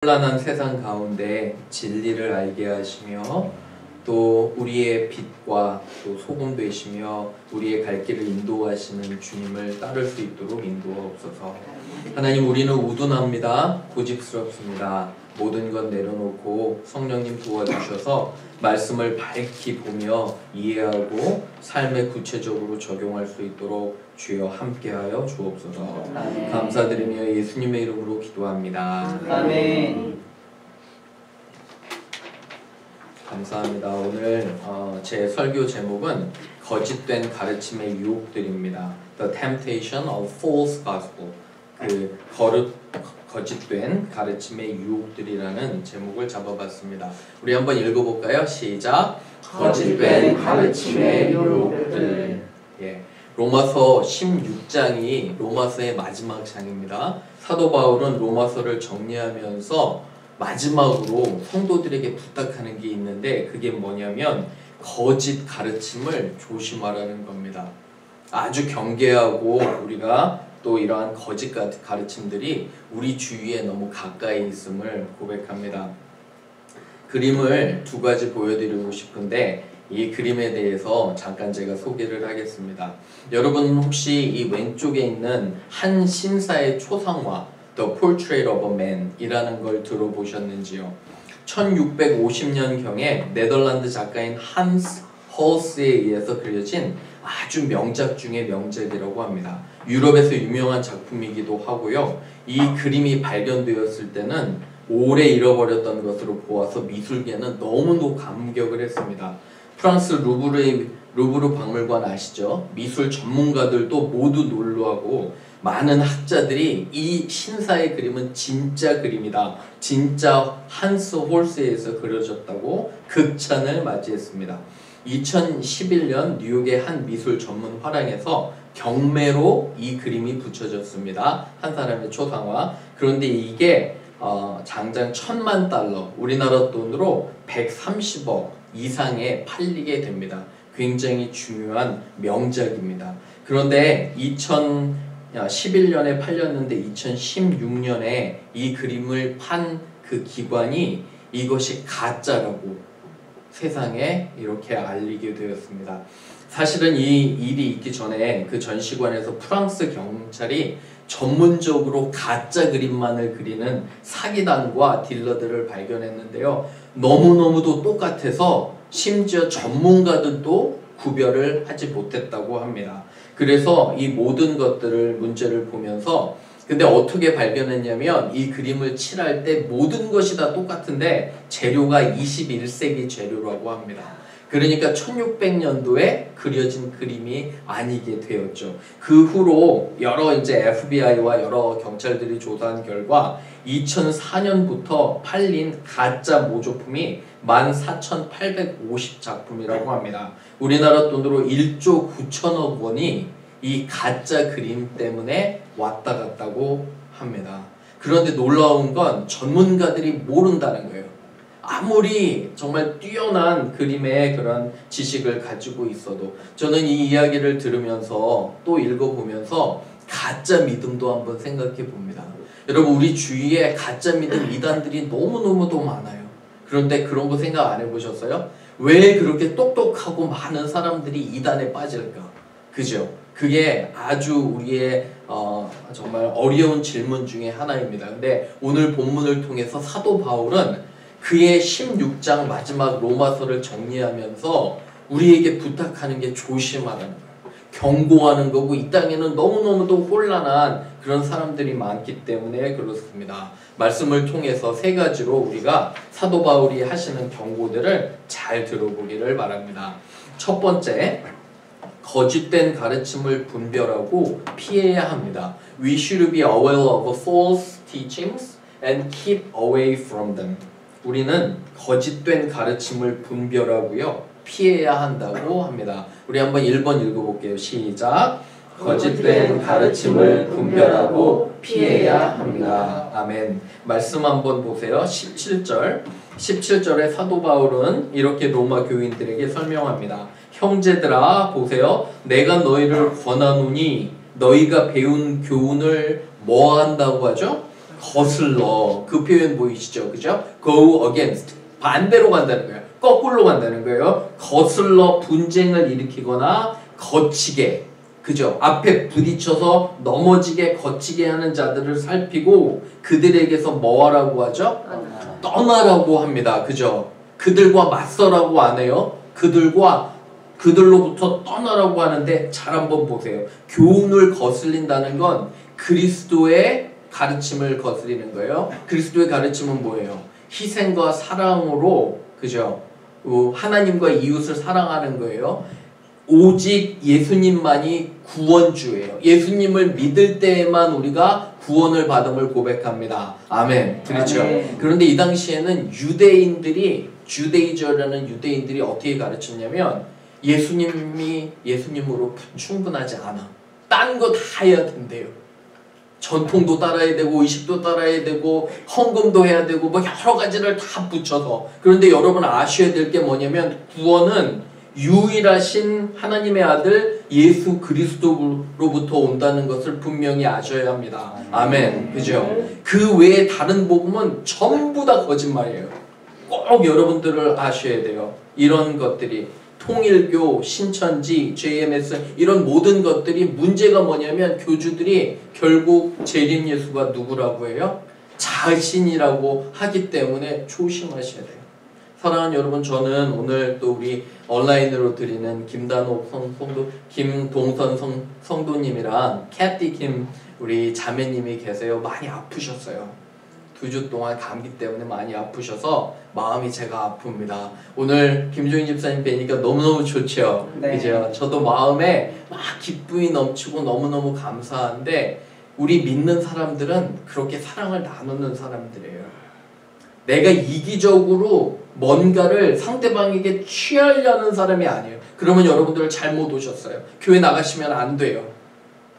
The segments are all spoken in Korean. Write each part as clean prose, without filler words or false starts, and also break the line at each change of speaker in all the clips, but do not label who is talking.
혼란한 세상 가운데 진리를 알게 하시며 또 우리의 빛과 또 소금 되시며 우리의 갈 길을 인도하시는 주님을 따를 수 있도록 인도하옵소서. 하나님, 우리는 우둔합니다. 고집스럽습니다. 모든 것 내려놓고 성령님 도와주셔서 말씀을 밝히 보며 이해하고 삶에 구체적으로 적용할 수 있도록 주여 함께하여 주옵소서.
아멘.
감사드리며 예수님의 이름으로 기도합니다.
아멘.
감사합니다. 오늘 제 설교 제목은 거짓된 가르침의 유혹들입니다. The Temptation of False Gospel. 거짓된 가르침의 유혹들이라는 제목을 잡아봤습니다. 우리 한번 읽어볼까요? 시작.
거짓된 가르침의 유혹들.
예. 로마서 16장이 로마서의 마지막 장입니다. 사도 바울은 로마서를 정리하면서 마지막으로 성도들에게 부탁하는 게 있는데 그게 뭐냐면 거짓 가르침을 조심하라는 겁니다. 아주 경계하고 우리가 또 이러한 거짓 가르침들이 우리 주위에 너무 가까이 있음을 고백합니다. 그림을 두 가지 보여드리고 싶은데 이 그림에 대해서 잠깐 제가 소개를 하겠습니다. 여러분 혹시 이 왼쪽에 있는 한 신사의 초상화 The Portrait of a Man 이라는 걸 들어보셨는지요? 1650년경에 네덜란드 작가인 한스 헐스에 의해서 그려진 아주 명작 중의 명작이라고 합니다. 유럽에서 유명한 작품이기도 하고요. 이 그림이 발견되었을 때는 오래 잃어버렸던 것으로 보아서 미술계는 너무도 감격을 했습니다. 프랑스 루브르 박물관 아시죠? 미술 전문가들도 모두 놀라고 많은 학자들이 이 신사의 그림은 진짜 그림이다, 진짜 한스 홀스에서 그려졌다고 극찬을 맞이했습니다. 2011년 뉴욕의 한 미술 전문 화랑에서 경매로 이 그림이 붙여졌습니다. 한 사람의 초상화. 그런데 이게 장장 $10,000, 우리나라 돈으로 130억 이상에 팔리게 됩니다. 굉장히 중요한 명작입니다. 그런데 2011년에 팔렸는데 2016년에 이 그림을 판 그 기관이 이것이 가짜라고 세상에 이렇게 알리게 되었습니다. 사실은 이 일이 있기 전에 그 전시관에서 프랑스 경찰이 전문적으로 가짜 그림만을 그리는 사기단과 딜러들을 발견했는데요. 너무너무도 똑같아서 심지어 전문가들도 구별을 하지 못했다고 합니다. 그래서 이 모든 것들을 문제를 보면서 근데 어떻게 발견했냐면 이 그림을 칠할 때 모든 것이 다 똑같은데 재료가 21세기 재료라고 합니다. 그러니까 1600년도에 그려진 그림이 아니게 되었죠. 그 후로 여러 이제 FBI와 여러 경찰들이 조사한 결과 2004년부터 팔린 가짜 모조품이 14,850작품이라고 합니다. 우리나라 돈으로 1조 9천억 원이 이 가짜 그림 때문에 왔다 갔다고 합니다. 그런데 놀라운 건 전문가들이 모른다는 거예요. 아무리 정말 뛰어난 그림의 그런 지식을 가지고 있어도 저는 이 이야기를 들으면서 또 읽어보면서 가짜 믿음도 한번 생각해 봅니다. 여러분, 우리 주위에 가짜 믿음 이단들이 너무너무도 많아요. 그런데 그런 거 생각 안 해보셨어요? 왜 그렇게 똑똑하고 많은 사람들이 이단에 빠질까? 그죠? 그게 아주 우리의 정말 어려운 질문 중에 하나입니다. 근데 오늘 본문을 통해서 사도 바울은 그의 16장 마지막 로마서를 정리하면서 우리에게 부탁하는 게 조심하라는 거예요. 경고하는 거고, 이 땅에는 너무너무도 혼란한 그런 사람들이 많기 때문에 그렇습니다. 말씀을 통해서 세 가지로 우리가 사도 바울이 하시는 경고들을 잘 들어보기를 바랍니다. 첫 번째, 거짓된 가르침을 분별하고 피해야 합니다. We should be aware of false teachings and keep away from them. 우리는 거짓된 가르침을 분별하고요, 피해야 한다고 합니다. 우리 한번 1번 읽어볼게요. 시작. 거짓된 가르침을 분별하고 피해야 합니다. 아멘. 말씀 한번 보세요. 17절에 사도 바울은 이렇게 로마 교인들에게 설명합니다. 형제들아, 보세요. 내가 너희를 권하노니 너희가 배운 교훈을 뭐 한다고 하죠? 거슬러. 그 표현 보이시죠? 그죠? go against. 반대로 간다는 거예요. 거꾸로 간다는 거예요. 거슬러 분쟁을 일으키거나 거치게. 그죠? 앞에 부딪혀서 넘어지게 거치게 하는 자들을 살피고 그들에게서 뭐 하라고 하죠? 떠나라고 합니다. 그죠? 그들과 맞서라고 안 해요. 그들로부터 떠나라고 하는데 잘 한번 보세요. 교훈을 거슬린다는 건 그리스도의 가르침을 거스리는 거예요. 그리스도의 가르침은 뭐예요? 희생과 사랑으로, 그죠? 하나님과 이웃을 사랑하는 거예요. 오직 예수님만이 구원주예요. 예수님을 믿을 때에만 우리가 구원을 받음을 고백합니다. 아멘. 그렇죠.
아멘.
그런데 이 당시에는 주데이저라는 유대인들이 어떻게 가르쳤냐면 예수님이 예수님으로 충분하지 않아. 딴 거 다 해야 된대요. 전통도 따라야 되고 의식도 따라야 되고 헌금도 해야 되고 뭐 여러 가지를 다 붙여서. 그런데 여러분 아셔야 될 게 뭐냐면 구원은 유일하신 하나님의 아들 예수 그리스도로부터 온다는 것을 분명히 아셔야 합니다. 아멘. 그죠? 그 외에 다른 복음은 전부 다 거짓말이에요. 꼭 여러분들을 아셔야 돼요. 이런 것들이 통일교, 신천지, JMS 이런 모든 것들이 문제가 뭐냐면 교주들이 결국 재림 예수가 누구라고 해요? 자신이라고 하기 때문에 조심하셔야 돼요. 사랑하는 여러분, 저는 오늘 또 우리 온라인으로 드리는 김단옥 김동선 성도님이랑 캐티 김 우리 자매님이 계세요. 많이 아프셨어요. 2주 동안 감기 때문에 많이 아프셔서 마음이 제가 아픕니다. 오늘 김종인 집사님 뵈니까 너무너무 좋죠.
네.
그죠? 저도 마음에 막 기쁨이 넘치고 너무너무 감사한데 우리 믿는 사람들은 그렇게 사랑을 나누는 사람들이에요. 내가 이기적으로 뭔가를 상대방에게 취하려는 사람이 아니에요. 그러면 여러분들 잘못 오셨어요. 교회 나가시면 안 돼요.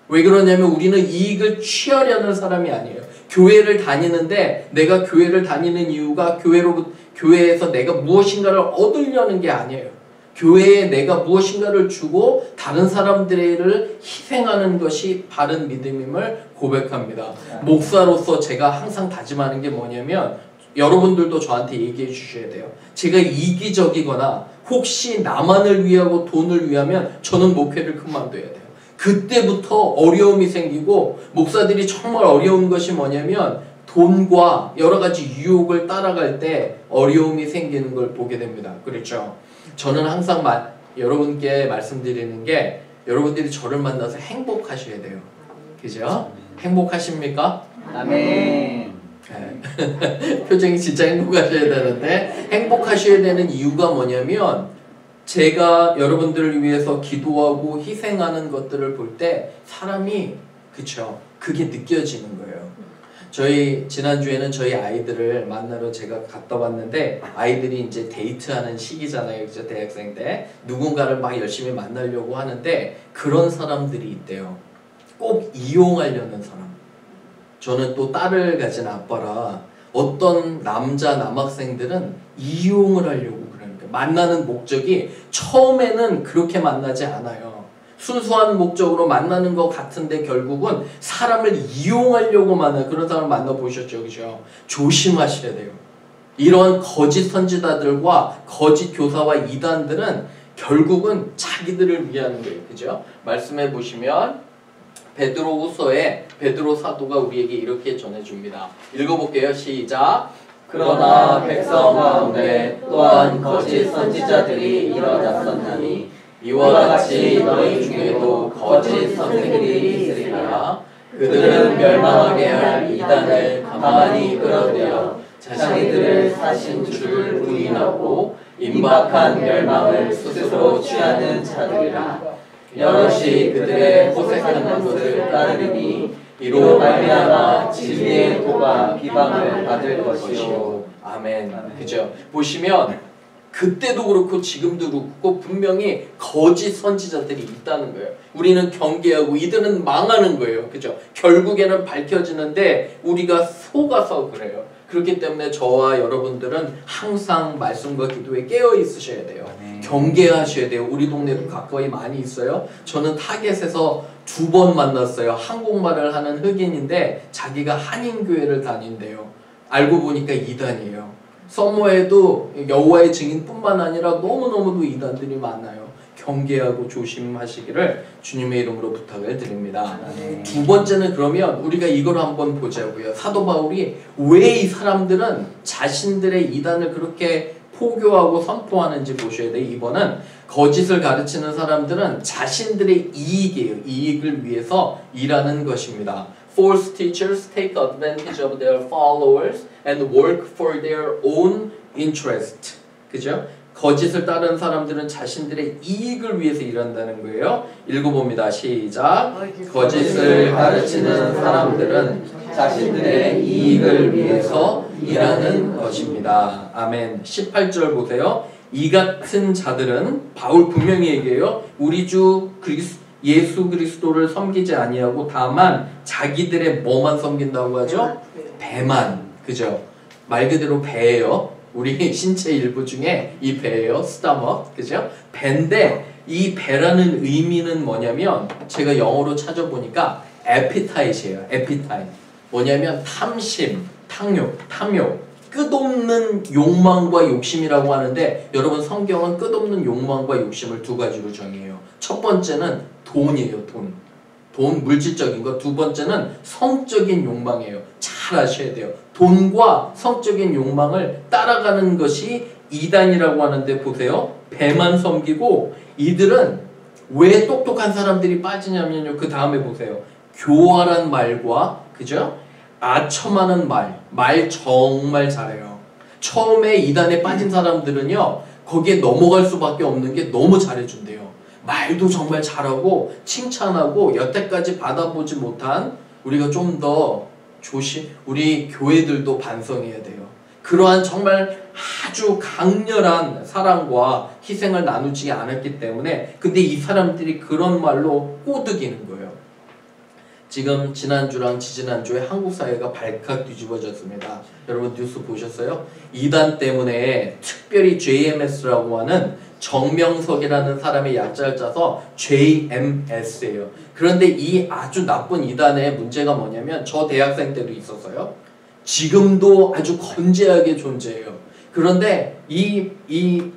왜 그러냐면 우리는 이익을 취하려는 사람이 아니에요. 교회를 다니는데 내가 교회를 다니는 이유가 교회에서 내가 무엇인가를 얻으려는 게 아니에요. 교회에 내가 무엇인가를 주고 다른 사람들을 희생하는 것이 바른 믿음임을 고백합니다. 목사로서 제가 항상 다짐하는 게 뭐냐면 여러분들도 저한테 얘기해 주셔야 돼요. 제가 이기적이거나 혹시 나만을 위하고 돈을 위하면 저는 목회를 그만둬야 돼요. 그때부터 어려움이 생기고 목사들이 정말 어려운 것이 뭐냐면 돈과 여러 가지 유혹을 따라갈 때 어려움이 생기는 걸 보게 됩니다. 그렇죠? 저는 항상 여러분께 말씀드리는 게 여러분들이 저를 만나서 행복하셔야 돼요. 그죠? 행복하십니까?
아멘.
네. 표정이 진짜 행복하셔야 되는데 행복하셔야 되는 이유가 뭐냐면 제가 여러분들을 위해서 기도하고 희생하는 것들을 볼 때 사람이 그쵸 그게 느껴지는 거예요. 저희 지난주에는 저희 아이들을 만나러 제가 갔다 왔는데 아이들이 이제 데이트하는 시기잖아요. 그죠? 대학생 때 누군가를 막 열심히 만나려고 하는데 그런 사람들이 있대요. 꼭 이용하려는 사람. 저는 또 딸을 가진 아빠라 어떤 남학생들은 이용을 하려고 그러니까 만나는 목적이 처음에는 그렇게 만나지 않아요. 순수한 목적으로 만나는 것 같은데 결국은 사람을 이용하려고 만나는 그런 사람을 만나보셨죠. 그죠? 조심하셔야 돼요. 이런 거짓 선지자들과 거짓 교사와 이단들은 결국은 자기들을 위하는 거예요. 그죠? 말씀해 보시면 베드로후서에 베드로 사도가 우리에게 이렇게 전해줍니다. 읽어볼게요. 시작.
그러나 백성 가운데 또한 거짓 선지자들이 일어났었나니 이와 같이 너희 중에도 거짓 선생들이 있으리라. 그들은 멸망하게 할 이단을 가만히 끌어들여 자기들을 사신 주를 부인하고 임박한 멸망을 스스로 취하는 자들이라. 여럿이 그들의 호색하는 것을 따르리니 이로 말미암아 진리의 도가 비방을 받을 것이요.
아멘. 그죠? 보시면 그때도 그렇고 지금도 그렇고 분명히 거짓 선지자들이 있다는 거예요. 우리는 경계하고 이들은 망하는 거예요. 그죠? 결국에는 밝혀지는데 우리가 속아서 그래요. 그렇기 때문에 저와 여러분들은 항상 말씀과 기도에 깨어 있으셔야 돼요. 경계하셔야 돼요. 우리 동네도 가까이 많이 있어요. 저는 타겟에서 2번 만났어요. 한국말을 하는 흑인인데 자기가 한인교회를 다닌대요. 알고 보니까 이단이에요. 서머에도 여호와의 증인뿐만 아니라 너무너무도 이단들이 많아요. 경계하고 조심하시기를 주님의 이름으로 부탁을 드립니다. 두 번째는 그러면 우리가 이걸 한번 보자고요. 사도 바울이 왜 이 사람들은 자신들의 이단을 그렇게 포교하고 선포하는지 보셔야 돼요. 이번은 거짓을 가르치는 사람들은 자신들의 이익이에요. 이익을 위해서 일하는 것입니다. False teachers take advantage of their followers and work for their own interest. 그죠? 거짓을 따르는 사람들은 자신들의 이익을 위해서 일한다는 거예요. 읽어봅니다. 시작. 거짓을 가르치는 사람들은 자신들의 이익을 위해서 일하는 것입니다. 아멘. 18절 보세요. 이 같은 자들은 바울 분명히 얘기해요. 우리 주 예수 그리스도를 섬기지 아니하고 다만 자기들의 뭐만 섬긴다고 하죠? 배만. 그죠? 말 그대로 배예요. 우리 신체 일부 중에 이 배예요. 스타머. 그죠? 배인데 이 배라는 의미는 뭐냐면 제가 영어로 찾아보니까 appetite이에요. appetite. 뭐냐면 탐심, 탐욕, 끝없는 욕망과 욕심이라고 하는데 여러분 성경은 끝없는 욕망과 욕심을 두 가지로 정의해요. 첫 번째는 돈이에요. 돈 물질적인 거. 두 번째는 성적인 욕망이에요. 잘 아셔야 돼요. 돈과 성적인 욕망을 따라가는 것이 이단이라고 하는데 보세요. 배만 섬기고 이들은 왜 똑똑한 사람들이 빠지냐면요. 그 다음에 보세요. 교활한 말과 그죠? 아첨하는 말 정말 잘해요. 처음에 이단에 빠진 사람들은요. 거기에 넘어갈 수밖에 없는 게 너무 잘해준대요. 말도 정말 잘하고 칭찬하고 여태까지 받아보지 못한 우리가 좀 더 우리 교회들도 반성해야 돼요. 그러한 정말 아주 강렬한 사랑과 희생을 나누지 않았기 때문에 근데 이 사람들이 그런 말로 꼬드기는 거예요. 지금 지난주랑 지지난주에 한국 사회가 발칵 뒤집어졌습니다. 여러분 뉴스 보셨어요? 이단 때문에 특별히 JMS라고 하는 정명석이라는 사람의 약자를 짜서 JMS예요. 그런데 이 아주 나쁜 이단의 문제가 뭐냐면 저 대학생 때도 있었어요. 지금도 아주 건재하게 존재해요. 그런데 이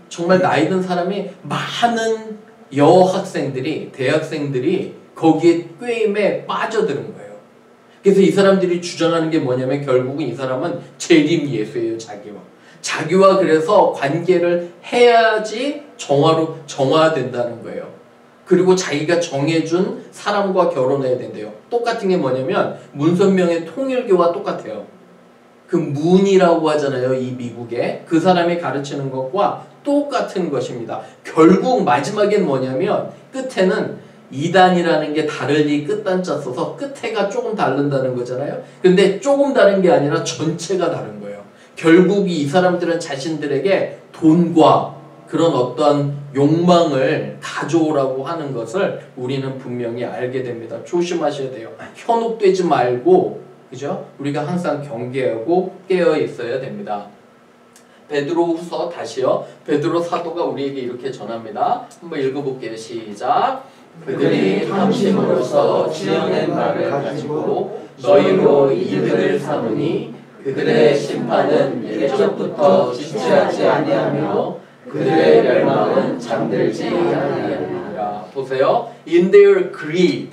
정말 나이 든 사람이 많은 여학생들이 대학생들이 거기에 꾀임에 빠져드는 거예요. 그래서 이 사람들이 주장하는 게 뭐냐면 결국은 이 사람은 재림 예수예요. 자기와 그래서 관계를 해야지 정화된다는 거예요. 그리고 자기가 정해준 사람과 결혼해야 된대요. 똑같은 게 뭐냐면 문선명의 통일교와 똑같아요. 그 문이라고 하잖아요. 이 미국에 그 사람이 가르치는 것과 똑같은 것입니다. 결국 마지막엔 뭐냐면 끝에는 이단이라는 게 다르니 끝단자 써서 끝에가 조금 다른다는 거잖아요. 근데 조금 다른 게 아니라 전체가 다른 거예요. 결국 이 사람들은 자신들에게 돈과 그런 어떤 욕망을 가져오라고 하는 것을 우리는 분명히 알게 됩니다. 조심하셔야 돼요. 현혹되지 말고 그죠? 우리가 항상 경계하고 깨어 있어야 됩니다. 베드로후서 다시요. 베드로 사도가 우리에게 이렇게 전합니다. 한번 읽어볼게요. 시작.
그들이 탐심으로써 지어낸 말을 가지고 너희로 이득을 삼으니 그들의 심판은 예적부터 지체하지 아니하며 그들의 멸망은 잠들지 아니하리라.
보세요. In their greed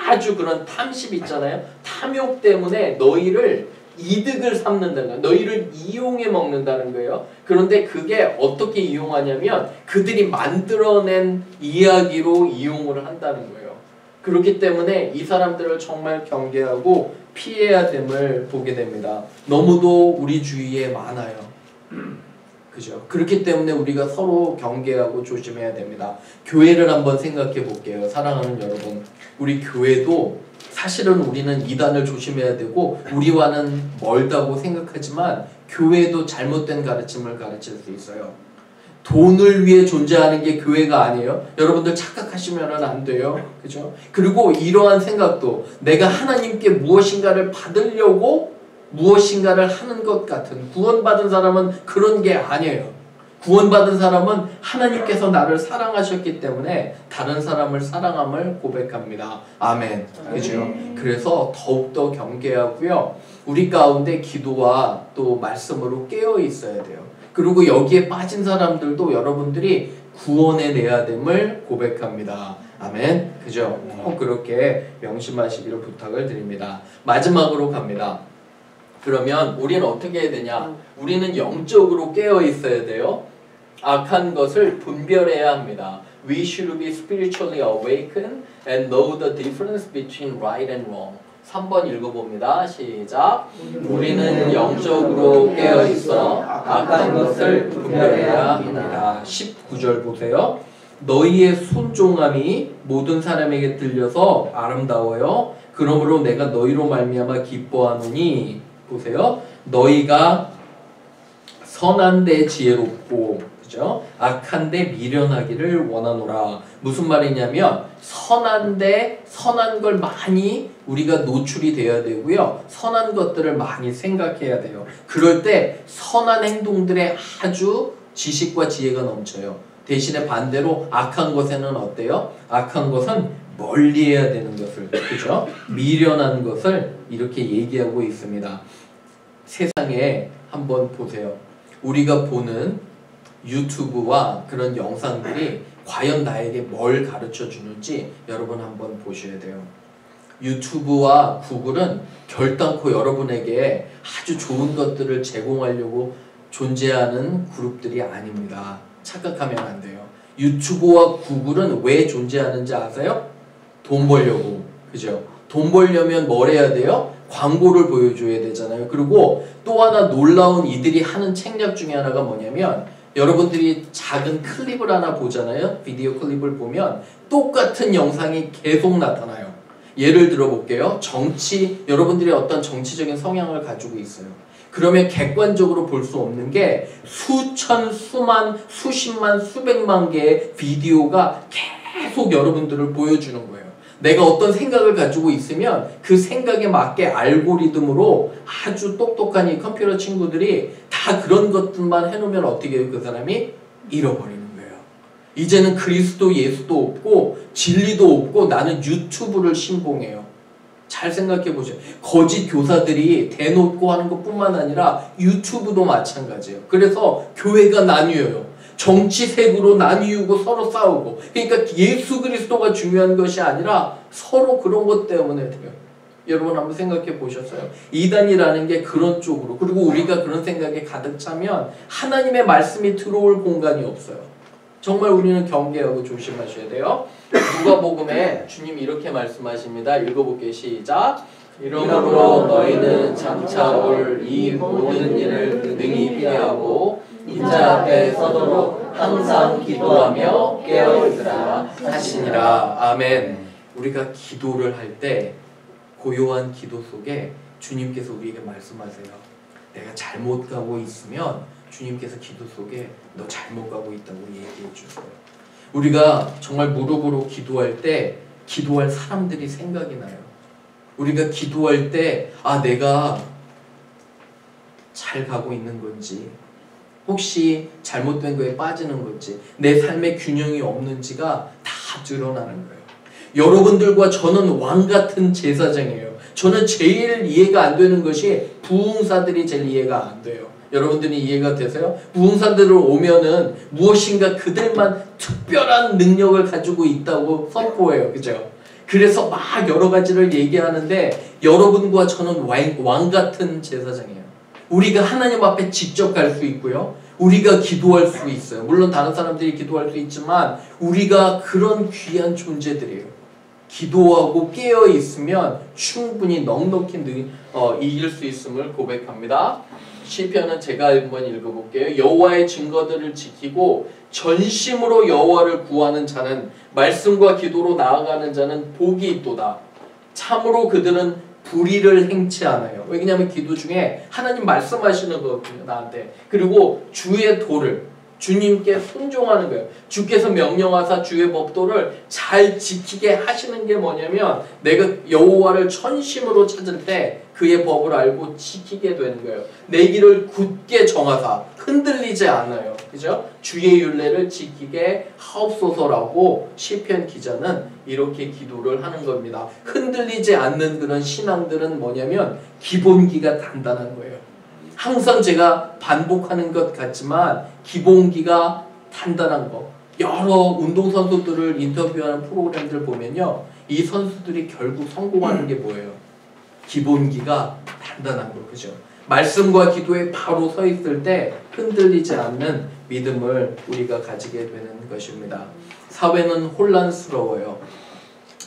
아주 그런 탐심 있잖아요. 탐욕 때문에 너희를 이득을 삼는다는 거예요. 너희를 이용해 먹는다는 거예요. 그런데 그게 어떻게 이용하냐면 그들이 만들어낸 이야기로 이용을 한다는 거예요. 그렇기 때문에 이 사람들을 정말 경계하고 피해야 됨을 보게 됩니다. 너무도 우리 주위에 많아요. 그죠? 그렇기 때문에 우리가 서로 경계하고 조심해야 됩니다. 교회를 한번 생각해 볼게요. 사랑하는 여러분. 우리 교회도 사실은 우리는 이단을 조심해야 되고 우리와는 멀다고 생각하지만 교회도 잘못된 가르침을 가르칠 수 있어요. 돈을 위해 존재하는 게 교회가 아니에요. 여러분들 착각하시면 안 돼요. 그죠? 그리고 이러한 생각도 내가 하나님께 무엇인가를 받으려고 무엇인가를 하는 것 같은, 구원받은 사람은 그런 게 아니에요. 구원받은 사람은 하나님께서 나를 사랑하셨기 때문에 다른 사람을 사랑함을 고백합니다. 아멘. 그죠? 그래서 더욱더 경계하고요. 우리 가운데 기도와 또 말씀으로 깨어 있어야 돼요. 그리고 여기에 빠진 사람들도 여러분들이 구원해내야 됨을 고백합니다. 아멘. 그죠? 꼭 그렇게 명심하시기를 부탁을 드립니다. 마지막으로 갑니다. 그러면 우리는 어떻게 해야 되냐? 우리는 영적으로 깨어 있어야 돼요. 악한 것을 분별해야 합니다. We should be spiritually awakened and know the difference between right and wrong. 3번 읽어봅니다. 시작. 우리는 영적으로 깨어 있어 악한 것을 분별해야 합니다. 19절 보세요. 너희의 순종함이 모든 사람에게 들려서 아름다워요. 그러므로 내가 너희로 말미암아 기뻐하노니, 보세요. 너희가 선한데 지혜롭고, 그죠? 악한데 미련하기를 원하노라. 무슨 말이냐면 선한데 선한 걸 많이 우리가 노출이 돼야 되고요. 선한 것들을 많이 생각해야 돼요. 그럴 때 선한 행동들에 아주 지식과 지혜가 넘쳐요. 대신에 반대로 악한 것에는 어때요? 악한 것은 멀리해야 되는 것을, 그죠? 미련한 것을 이렇게 얘기하고 있습니다. 세상에 한번 보세요. 우리가 보는 유튜브와 그런 영상들이 과연 나에게 뭘 가르쳐 주는지 여러분 한번 보셔야 돼요. 유튜브와 구글은 결단코 여러분에게 아주 좋은 것들을 제공하려고 존재하는 그룹들이 아닙니다. 착각하면 안 돼요. 유튜브와 구글은 왜 존재하는지 아세요? 돈 벌려고. 그죠? 돈 벌려면 뭘 해야 돼요? 광고를 보여줘야 되잖아요. 그리고 또 하나 놀라운 이들이 하는 책략 중에 하나가 뭐냐면, 여러분들이 작은 클립을 하나 보잖아요. 비디오 클립을 보면 똑같은 영상이 계속 나타나요. 예를 들어 볼게요. 정치, 여러분들이 어떤 정치적인 성향을 가지고 있어요. 그러면 객관적으로 볼 수 없는 게 수천, 수만, 수십만, 수백만 개의 비디오가 계속 여러분들을 보여주는 거예요. 내가 어떤 생각을 가지고 있으면 그 생각에 맞게 알고리즘으로 아주 똑똑한 이 컴퓨터 친구들이 다 그런 것들만 해놓으면 어떻게 해요? 그 사람이 잃어버리는 거예요. 이제는 그리스도 예수도 없고 진리도 없고 나는 유튜브를 신봉해요. 잘 생각해 보세요. 거짓 교사들이 대놓고 하는 것뿐만 아니라 유튜브도 마찬가지예요. 그래서 교회가 나뉘어요. 정치색으로 나뉘고 서로 싸우고. 그러니까 예수 그리스도가 중요한 것이 아니라 서로 그런 것 때문에 돼요. 여러분 한번 생각해 보셨어요? 이단이라는 게 그런 쪽으로, 그리고 우리가 그런 생각에 가득 차면 하나님의 말씀이 들어올 공간이 없어요. 정말 우리는 경계하고 조심하셔야 돼요. 누가복음에 주님 이렇게 말씀하십니다. 읽어볼게요. 시작. 이러므로 너희는 장차 올 이 모든 일을 능히 피하고 인자 앞에 서도록 항상 기도하며 깨어있으라 하시니라. 아멘. 우리가 기도를 할 때 고요한 기도 속에 주님께서 우리에게 말씀하세요. 내가 잘못 가고 있으면 주님께서 기도 속에 너 잘못 가고 있다고 얘기해 주세요. 우리가 정말 무릎으로 기도할 때 기도할 사람들이 생각이 나요. 우리가 기도할 때 내가 잘 가고 있는 건지, 혹시 잘못된 거에 빠지는 건지, 내 삶의 균형이 없는지가 다 드러나는 거예요. 여러분들과 저는 왕같은 제사장이에요. 저는 제일 이해가 안 되는 것이 부흥사들이 제일 이해가 안 돼요. 여러분들이 이해가 되세요? 부흥사들 오면은 무엇인가 그들만 특별한 능력을 가지고 있다고 선포해요. 그죠? 그래서 막 여러 가지를 얘기하는데 여러분과 저는 왕 같은 제사장이에요. 우리가 하나님 앞에 직접 갈 수 있고요. 우리가 기도할 수 있어요. 물론 다른 사람들이 기도할 수 있지만 우리가 그런 귀한 존재들이에요. 기도하고 깨어 있으면 충분히 넉넉히 이길 수 있음을 고백합니다. 시편은 제가 한번 읽어볼게요. 여호와의 증거들을 지키고 전심으로 여호와를 구하는 자는, 말씀과 기도로 나아가는 자는 복이 있도다. 참으로 그들은 불의를 행치 않아요. 왜냐하면 기도 중에 하나님 말씀하시는 거거든요, 나한테. 그리고 주의 도를, 주님께 순종하는 거예요. 주께서 명령하사 주의 법도를 잘 지키게 하시는 게 뭐냐면, 내가 여호와를 전심으로 찾을 때 그의 법을 알고 지키게 되는 거예요. 내 길을 굳게 정하사 흔들리지 않아요. 그죠? 주의 율례를 지키게 하옵소서라고 시편 기자는 이렇게 기도를 하는 겁니다. 흔들리지 않는 그런 신앙들은 뭐냐면 기본기가 단단한 거예요. 항상 제가 반복하는 것 같지만 기본기가 단단한 거. 여러 운동선수들을 인터뷰하는 프로그램들 보면요. 이 선수들이 결국 성공하는 게 뭐예요? 기본기가 단단한 거. 그죠? 말씀과 기도에 바로 서 있을 때 흔들리지 않는 믿음을 우리가 가지게 되는 것입니다. 사회는 혼란스러워요.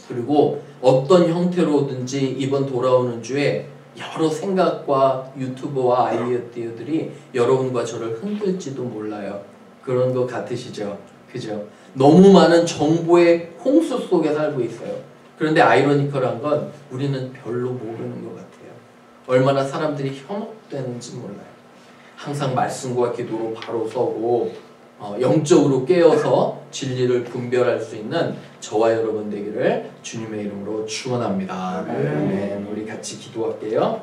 그리고 어떤 형태로든지 이번 돌아오는 주에 여러 생각과 유튜브와 아이디어들이 여러분과 저를 흔들지도 몰라요. 그런 거 같으시죠? 그죠? 너무 많은 정보의 홍수 속에 살고 있어요. 그런데 아이러니컬한 건 우리는 별로 모르는 것 같아요. 얼마나 사람들이 현혹되는지 몰라요. 항상 말씀과 기도로 바로 서고 영적으로 깨어서 진리를 분별할 수 있는 저와 여러분 되기를 주님의 이름으로 축원합니다. 아멘. 우리 같이 기도할게요.